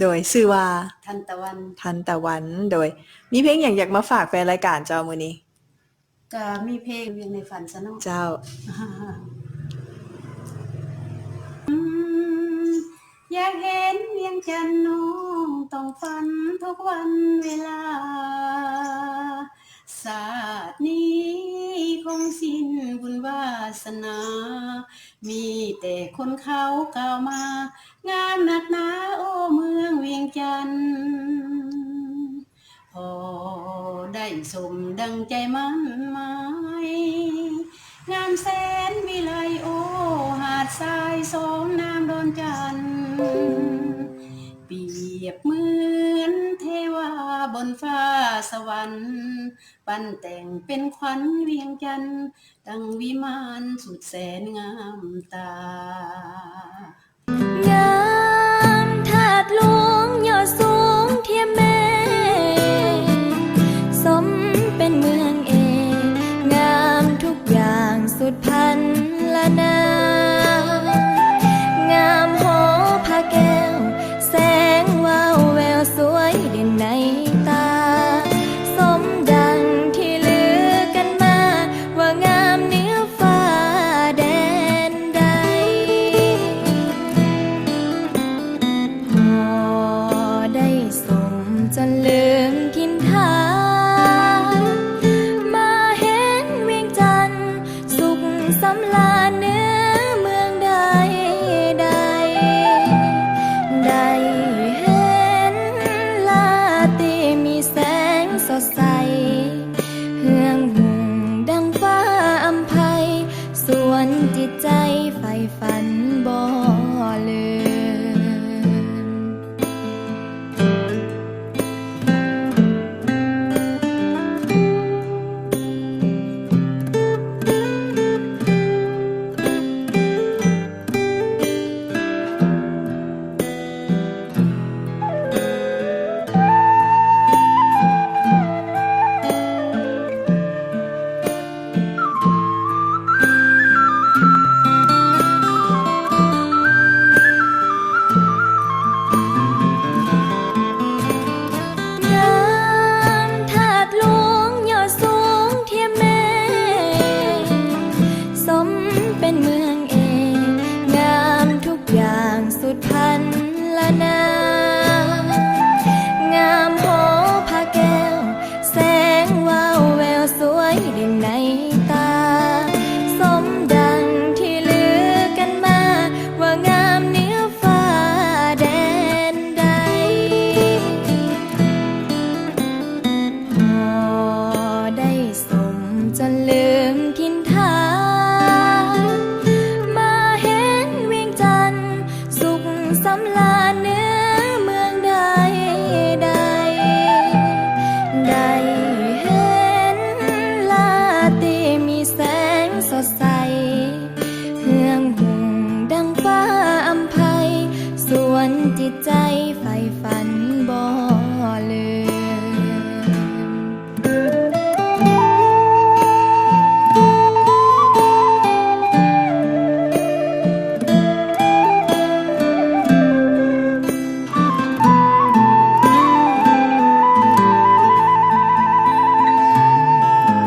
โดยชื่อว่าทันตะวันโดยมีเพลงอย่างอยากมาฝากแฟนรายการเจ้ามื้อนี้ก็มีเพลงเวียงในฝันซะเนาะเจ้าอยากเห็นเวียงจันทน์น้องต้องฝันทุกวันเวลาศาสตร์นี้คงสิ้นบุญวาสนามีแต่คนเขากล่าวมางามนักหนาโอ้เมืองเวียงจันทน์พอได้สมดังใจมั่นหมายงามแสนวิไลโอหาดทรายสองน้ำดอนจันทน์เปรียบเหมือนเทวาบนฟ้าสวรรค์ปั้นแต่งเป็นขวัญเวียงจันทน์ดังวิมานสุดแสนงามตางามธาตุหลวงยอดสูงเทียมแม่สมเป็นเมืองเอกงามทุกอย่างสุดพันละนางามหอพระแก้วแสงวาวแววสวยเด่นในตาสมดังที่ลือกันมาว่างามเหนือฟ้าแดนใดพอได้สมจนลืมทินทามาเห็นเวียงจันทน์สุขสำราญเหนือเมืองใดได้เห็นลาตรีมีแสงสดใสเฮืองหุ่งดังฟ้าอำไพส่วนจิตใจใฝ่ฝันบ่ลืมงามธาตุหลวงยอดสูงเทียมแม่สมเป็นเมืองเอกงามทุกอย่างสุดพันละนางามหอพระแก้วแสงวาวแววสวยเด่นในตาสมดังที่ลือกันมาว่างามเหนือฟ้าแดนใดพอได้สมจนลืมทินทามาเห็นเวียงจันทน์สุขสำราญเหนือเมืองใดได้เห็นลาตรีมีแสงสดใสเฮืองหุ่งดังฟ้าอำไพส่วนจิตใจ